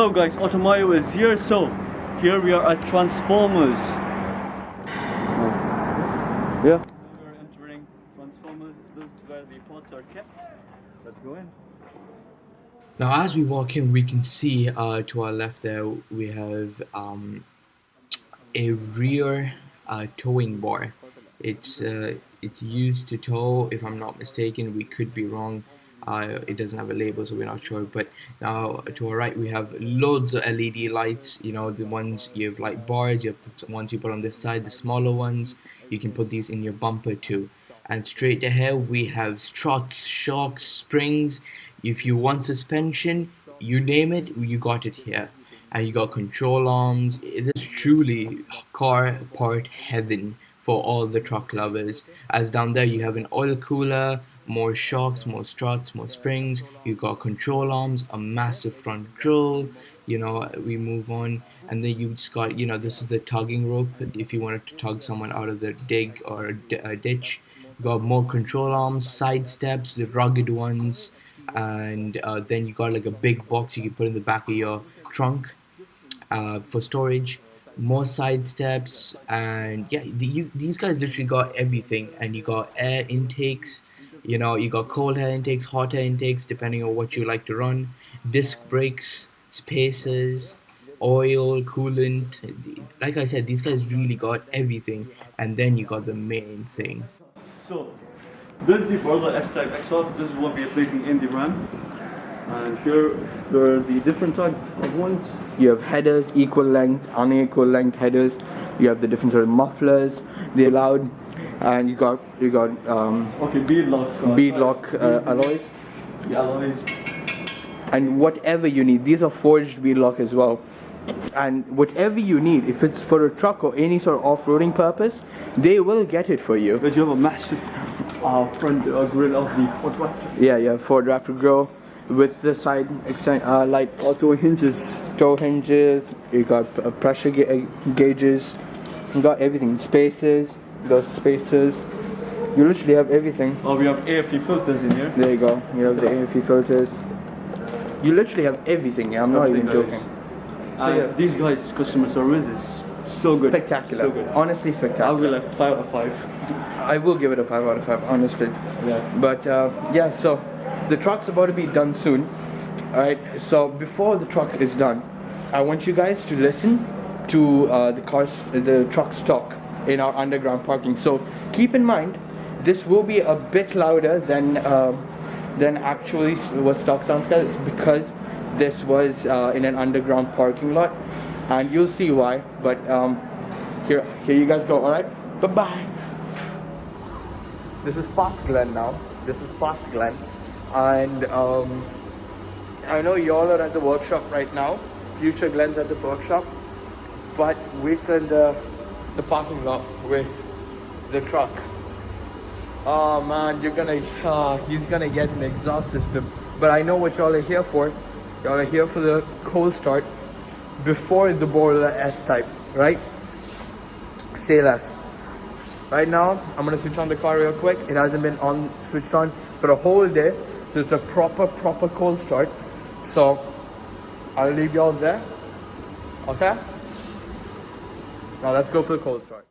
Hello guys, Mayo is here. So here we are at Transformers. Yeah. We're entering Transformers. This is where the pods are kept. Let's go in. Now as we walk in, we can see to our left there we have a rear towing bar. It's used to tow, if I'm not mistaken. We could be wrong. It doesn't have a label, so we're not sure. But now to our right we have loads of LED lights. You know, the ones you have light bars, you have the ones you put on this side, the smaller ones. You can put these in your bumper too. And straight ahead we have struts, shocks, springs. If you want suspension, you name it, you got it here. And you got control arms. It is truly car part heaven for all the truck lovers. As down there you have an oil cooler, more shocks, more struts, more springs. You got control arms, a massive front grille. You know, we move on, and then you just got, you know, this is the tugging rope if you wanted to tug someone out of the dig or a ditch. You got more control arms, side steps, the rugged ones, and then you got like a big box you can put in the back of your trunk for storage. More side steps, and yeah, these guys literally got everything. And you got air intakes, you know, you got cold air intakes, hot air intakes, depending on what you like to run, disc brakes, spacers, oil, coolant. Like I said, these guys really got everything. And then you got the main thing. So this is the BORLA S-Type exhaust. This is what we are placing in the Ram. And here there are the different types of ones. You have headers, equal length, unequal length headers. You have the different sort of mufflers. They're loud, and you got okay, beadlock alloys. The alloys. And whatever you need, these are forged beadlock as well. And whatever you need, if it's for a truck or any sort of off-roading purpose, they will get it for you. But you have a massive front grille of the Ford Raptor. Yeah, yeah, Ford Raptor grille with the side extent, like auto hinges. Toe hinges. You got pressure gauges. You got everything. Spacers. Those spacers. You literally have everything. Oh, we have AFP filters in here. There you go. You have the AFP filters. You literally have everything. I'm not even joking. So yeah, these guys' customer service is so good. Spectacular. So good. Honestly spectacular. I'll be like 5 out of 5. I will give it a 5 out of 5, honestly. Yeah. But yeah, so the truck's about to be done soon. Alright, so before the truck is done, I want you guys to listen to the truck stock in our underground parking. So keep in mind, this will be a bit louder than actually what stock sounds like, because this was in an underground parking lot, and you'll see why. But here you guys go. All right, bye bye. This is past Glen now. This is past Glen, and I know y'all are at the workshop right now. Future Glen's at the workshop, but we're still in the parking lot with the truck. Oh man, he's gonna get an exhaust system. But I know what y'all are here for. Y'all are here for the cold start before the BORLA S-Type, right? Say less. Right now, I'm gonna switch on the car real quick. It hasn't been switched on for a whole day, so it's a proper cold start. So I'll leave y'all there. Okay? Now let's go for the cold start.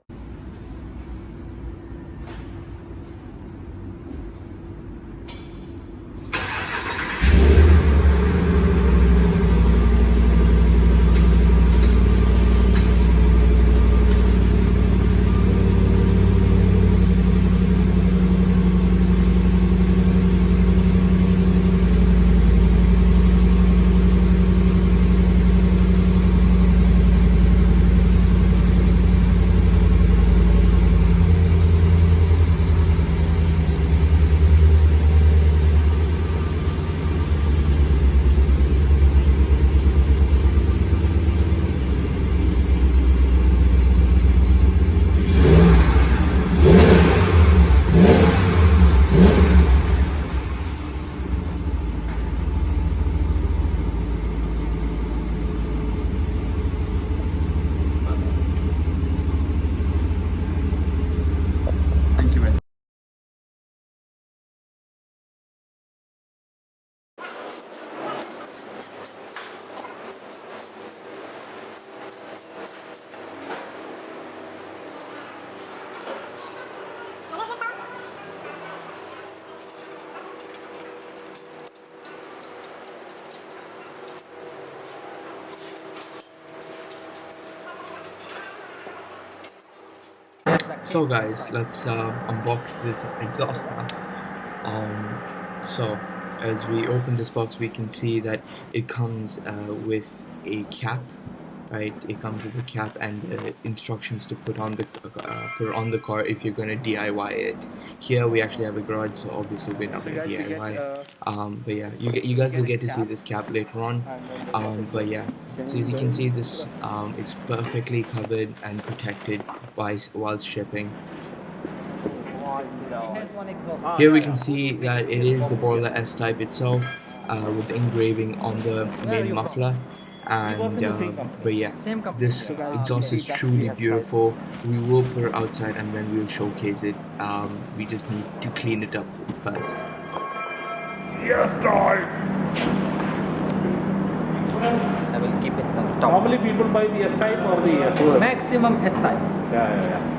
So guys, let's unbox this exhaust now. So as we open this box, we can see that it comes with a cap, right? It comes with a cap and instructions to put on the car if you're gonna DIY it. Here we actually have a garage, so obviously we're not gonna DIY. But yeah, you guys will get to see this cap later on. But yeah, so as you can see, this it's perfectly covered and protected while shipping. Here we can see that it is the BORLA S-Type itself, with the engraving on the main muffler. And but yeah, this exhaust is truly beautiful. We will put it outside and then we'll showcase it. We just need to clean it up first. Yes, dog. I will keep it on top. Normally people buy the S-Type or the Tour. Maximum S-Type. Yeah.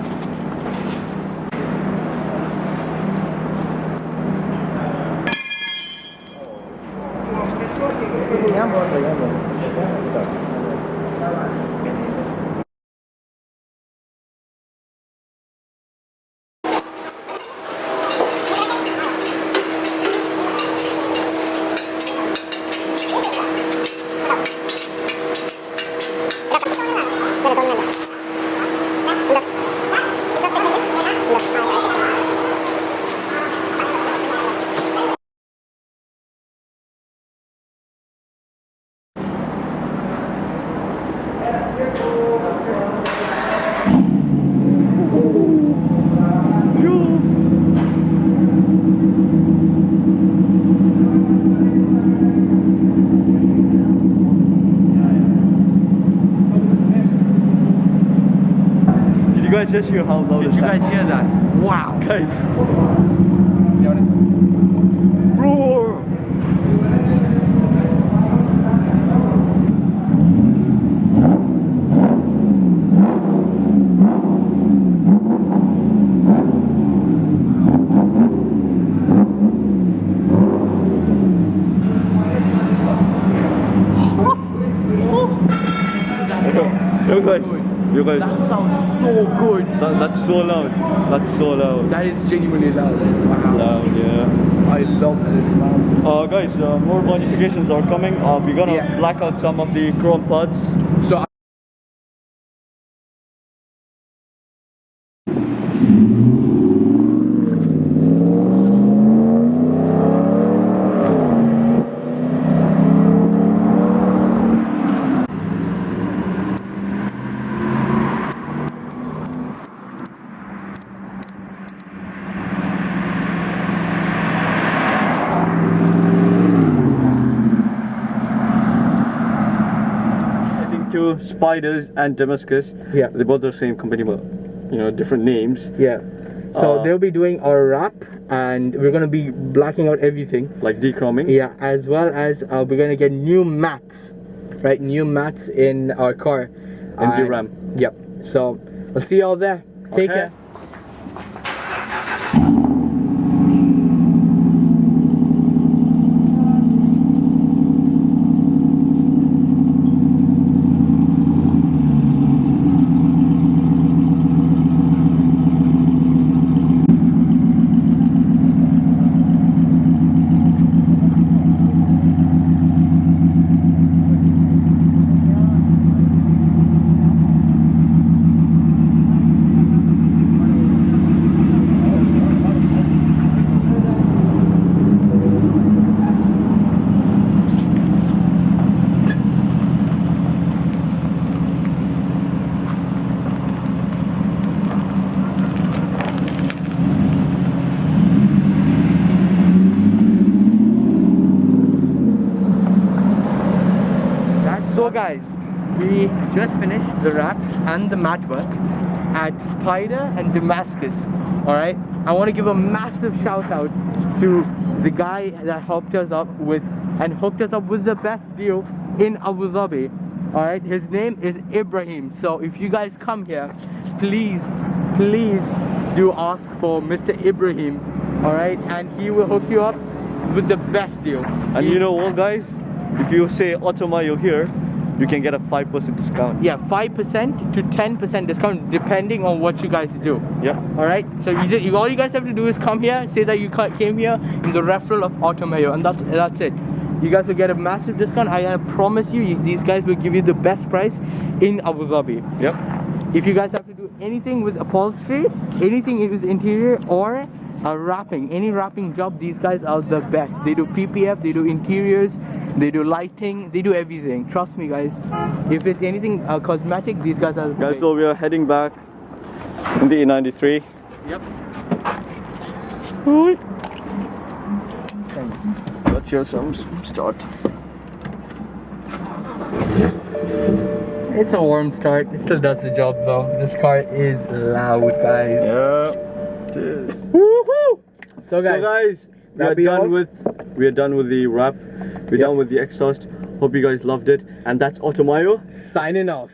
Did you guys just hear how loud Did you guys hear that? Wow. Guys. Roar. You guys. That sounds so good. That's so loud. That's so loud. That is genuinely loud. Wow. Loud, yeah. I love this, man. Guys, more modifications are coming. We're gonna Yeah. black out some of the chrome parts. So Two Spiders and Damascus. Yeah. They both are the same company, but different names. yeah. So they'll be doing our wrap, and we're gonna be blacking out everything. Like de-chromming. Yeah, as well as we're gonna get new mats, right? New mats in our car. And the RAM. Yep. So we'll see y'all there. Take Okay. care. So guys, we just finished the wrap and the mat work at Spider and Damascus. Alright, I want to give a massive shout out to the guy that helped us up with and hooked us up with the best deal in Abu Dhabi. Alright, his name is Ibrahim. So if you guys come here, please do ask for Mr. Ibrahim. Alright, and he will hook you up with the best deal. And you know what, guys? If you say Auto Mayo here, you can get a 5% discount. Yeah, 5% to 10% discount depending on what you guys do. Yeah. All right. So all you guys have to do is come here, say that you came here in the referral of Auto Mayo, and that's it. You guys will get a massive discount. I promise you, these guys will give you the best price in Abu Dhabi. Yep. If you guys have to do anything with upholstery, anything with interior or wrapping, any wrapping job, these guys are the best. They do PPF, they do interiors, they do lighting, they do everything. Trust me, guys. If it's anything cosmetic, these guys are Guys, great. so we are heading back in the E93. Yep. Let's hear some start. It's a warm start. It still does the job though. This car is loud, guys. Yeah. It is. Woohoo! So guys, we are done with the wrap. We're done with the exhaust. Hope you guys loved it. And that's Auto Mayo signing off.